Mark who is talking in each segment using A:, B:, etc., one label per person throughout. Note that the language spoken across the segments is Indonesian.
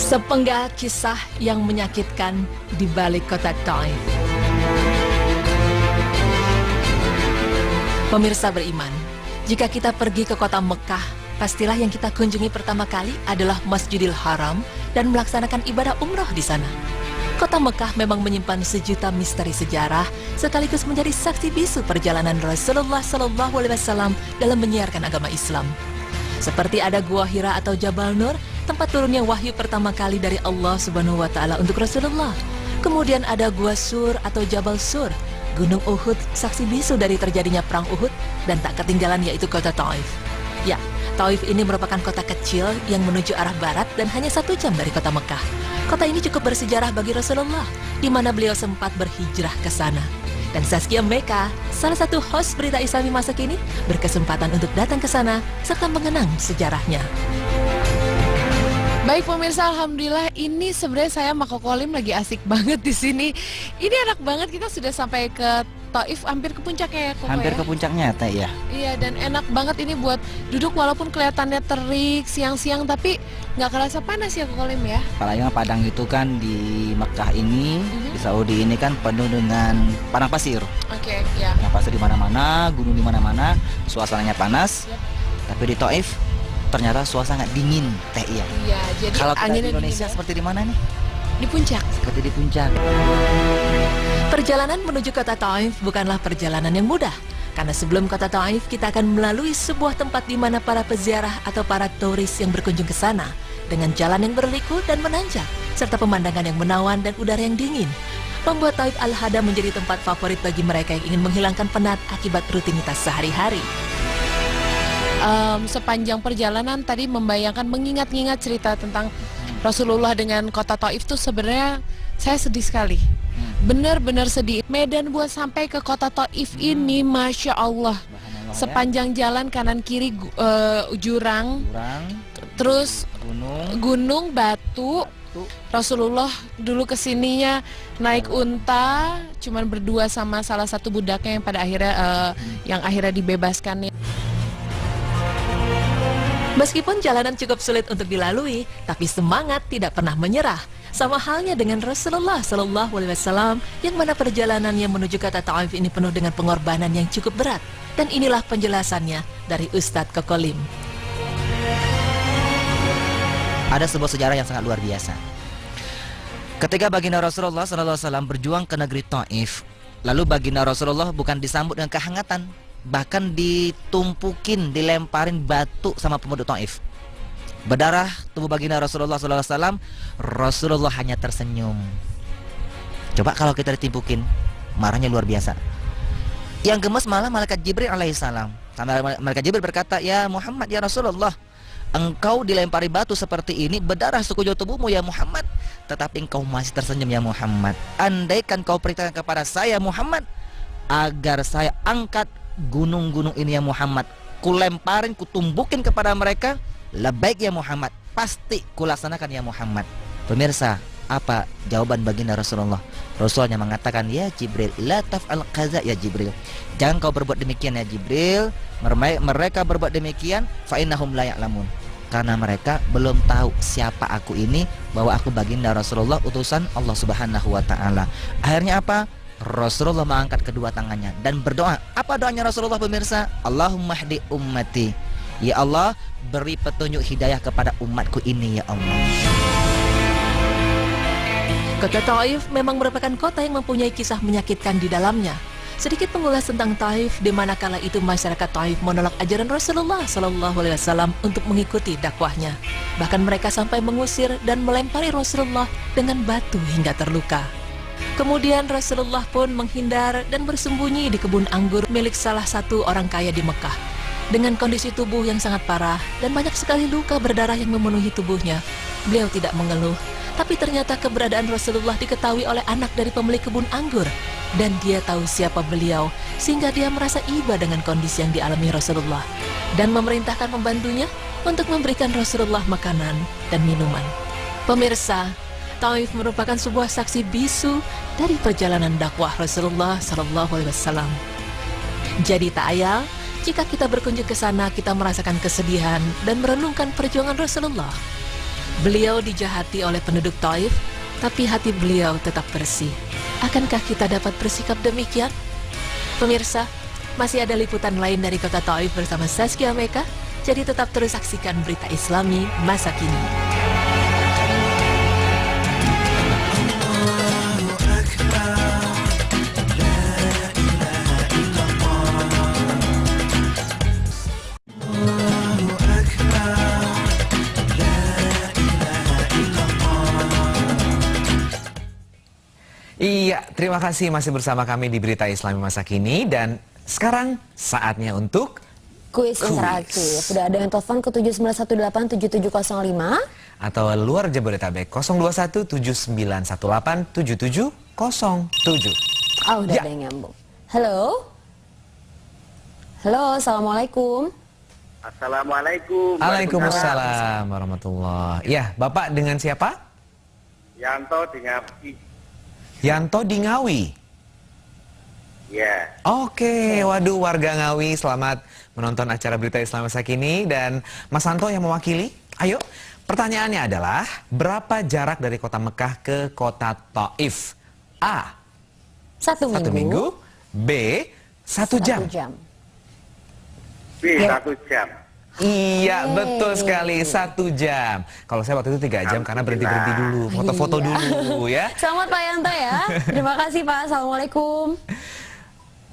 A: Sepenggal kisah yang menyakitkan di balik kota Taif. Pemirsa beriman, jika kita pergi ke kota Mekah, pastilah yang kita kunjungi pertama kali adalah Masjidil Haram dan melaksanakan ibadah umrah di sana. Kota Mekah memang menyimpan sejuta misteri sejarah, sekaligus menjadi saksi bisu perjalanan Rasulullah SAW dalam menyiarkan agama Islam. Seperti ada Gua Hira atau Jabal Nur, tempat turunnya wahyu pertama kali dari Allah Subhanahu wa Ta'ala untuk Rasulullah. Kemudian ada Gua Sur atau Jabal Sur, Gunung Uhud, saksi bisu dari terjadinya perang Uhud, dan tak ketinggalan yaitu kota Taif. Ya, Taif ini merupakan kota kecil yang menuju arah barat dan hanya 1 jam dari kota Mekah. Kota ini cukup bersejarah bagi Rasulullah, di mana beliau sempat berhijrah ke sana. Dan Saskia Meka, salah satu host berita Islami masa kini, berkesempatan untuk datang ke sana serta mengenang sejarahnya.
B: Baik pemirsa, alhamdulillah ini sebenarnya saya sama Koko Lim lagi asik banget di sini. Ini enak banget, kita sudah sampai ke Taif, hampir ke puncaknya ya Koko.
C: Hampir
B: ya?
C: ke puncaknya Teh ya.
B: Iya, dan enak banget ini buat duduk walaupun kelihatannya terik siang-siang, tapi nggak kerasa panas ya Koko Lim ya.
C: Apalagi Padang itu kan di Mekah ini, di Saudi ini kan penuh dengan padang pasir.
B: Oke, ya.
C: Padang pasir di mana-mana, gunung di mana-mana, suasananya panas.
B: Yap.
C: Tapi di Taif ternyata suasana dingin Teh ya.
B: Iya, jadi
C: Kalau kita di
B: anginnya
C: Indonesia
B: dingin,
C: seperti di mana nih?
B: di puncak.
C: Seperti di puncak.
A: Perjalanan menuju kota Taif bukanlah perjalanan yang mudah, karena sebelum kota Taif kita akan melalui sebuah tempat di mana para peziarah atau para turis yang berkunjung ke sana dengan jalan yang berliku dan menanjak, serta pemandangan yang menawan dan udara yang dingin, membuat Taif Al-Hada menjadi tempat favorit bagi mereka yang ingin menghilangkan penat akibat rutinitas sehari-hari.
B: Sepanjang perjalanan tadi membayangkan, mengingat-ingat cerita tentang Rasulullah dengan kota Taif tuh sebenarnya saya sedih sekali. Benar-benar sedih. Medan buat sampai ke kota Taif ini, Masya Allah. Sepanjang jalan kanan kiri jurang, terus gunung, batu. Rasulullah dulu kesininya naik unta, cuman berdua sama salah satu budaknya yang pada akhirnya yang akhirnya dibebaskan.
A: Meskipun jalanan cukup sulit untuk dilalui, tapi semangat tidak pernah menyerah. Sama halnya dengan Rasulullah SAW, yang mana perjalanannya menuju kota Taif ini penuh dengan pengorbanan yang cukup berat. Dan inilah penjelasannya dari Ustadz Koko Lim.
C: Ada sebuah sejarah yang sangat luar biasa. Ketika baginda Rasulullah SAW berjuang ke negeri Taif, lalu baginda Rasulullah bukan disambut dengan kehangatan, bahkan ditumpukin, dilemparin batu sama pemuda Taif. Berdarah tubuh baginda Rasulullah SAW, Rasulullah hanya tersenyum. Coba kalau kita ditimpukin, marahnya luar biasa. Yang gemes malah malaikat Jibril alaihissalam. Malaikat Jibril berkata, "Ya Muhammad, ya Rasulullah, engkau dilempari batu seperti ini, berdarah sekujur tubuhmu ya Muhammad, tetapi engkau masih tersenyum ya Muhammad. Andaikan kau perintahkan kepada saya Muhammad, agar saya angkat gunung-gunung ini ya Muhammad, kulemparin, kutumbukin kepada mereka, labaik ya Muhammad, pasti kulaksanakan ya Muhammad." Pemirsa, apa jawaban baginda Rasulullah? Rasulnya mengatakan, "Ya Jibril, la taf'al qaza ya Jibril. Jangan kau berbuat demikian ya Jibril. Mereka berbuat demikian fa innahum la ya'lamun. Karena mereka belum tahu siapa aku ini, bahwa aku baginda Rasulullah, utusan Allah Subhanahu wa Ta'ala." Akhirnya apa? Rasulullah mengangkat kedua tangannya dan berdoa. Apa doanya Rasulullah pemirsa? Allahumma hdi ummati. Ya Allah, beri petunjuk hidayah kepada umatku ini ya Allah.
A: Kota Taif memang merupakan kota yang mempunyai kisah menyakitkan di dalamnya. Sedikit pengulas tentang Taif, di mana kala itu masyarakat Taif menolak ajaran Rasulullah SAW untuk mengikuti dakwahnya. Bahkan mereka sampai mengusir dan melempari Rasulullah dengan batu hingga terluka. Kemudian Rasulullah pun menghindar dan bersembunyi di kebun anggur milik salah satu orang kaya di Mekah. Dengan kondisi tubuh yang sangat parah dan banyak sekali luka berdarah yang memenuhi tubuhnya, beliau tidak mengeluh. Tapi ternyata keberadaan Rasulullah diketahui oleh anak dari pemilik kebun anggur, dan dia tahu siapa beliau, sehingga dia merasa iba dengan kondisi yang dialami Rasulullah dan memerintahkan pembantunya untuk memberikan Rasulullah makanan dan minuman. Pemirsa, Taif merupakan sebuah saksi bisu dari perjalanan dakwah Rasulullah SAW. Jadi tak ayal jika kita berkunjung ke sana, kita merasakan kesedihan dan merenungkan perjuangan Rasulullah. Beliau dijahati oleh penduduk Taif, tapi hati beliau tetap bersih. Akankah kita dapat bersikap demikian? Pemirsa, masih ada liputan lain dari kota Taif bersama Saskia Meka, jadi tetap terus saksikan berita Islami masa kini.
D: Iya, terima kasih masih bersama kami di Berita Islami Masa Kini. Dan sekarang saatnya untuk
E: Kuis interaktif. Sudah ada yang telepon ke 7918775
D: atau luar Jabodetabek 02179187707.
E: Oh, udah
D: Ya.
E: ada yang nyambung. Halo? Halo, Assalamualaikum.
F: Assalamualaikum.
D: Waalaikumsalam warahmatullahi. Ya, Bapak dengan siapa?
F: Yanto dengan
D: Yanto di Ngawi.
F: ya.
D: Oke, waduh warga Ngawi, selamat menonton acara Berita Islam Masa Kini. Dan Mas Santo yang mewakili, ayo. Pertanyaannya adalah, berapa jarak dari kota Mekah ke kota Taif? A.
E: Satu
D: 1 minggu. B. 1 jam.
E: 1 jam.
F: B
E: Ya.
F: 1 jam.
D: Iya,
E: Yeay.
D: betul sekali, 1 jam. Kalau saya waktu itu 3 jam karena berhenti-berhenti dulu, foto-foto
E: Iya.
D: dulu ya.
E: Selamat Pak Yanto ya. Terima kasih Pak. Assalamualaikum.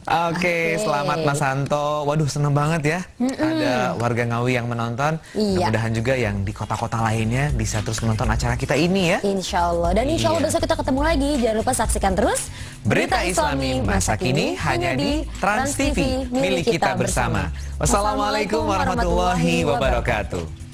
D: Oke, selamat Mas Santo. Waduh, seneng banget ya. Ada warga Ngawi yang menonton.
E: Iya.
D: Mudah-mudahan juga yang di kota-kota lainnya bisa terus menonton acara kita ini ya.
E: Insya Allah. Dan insya Allah
D: Iya.
E: besok kita ketemu lagi. Jangan lupa saksikan terus
D: Berita Islami Masa Kini hanya di Trans TV, milik kita bersama. Wassalamualaikum warahmatullahi wabarakatuh.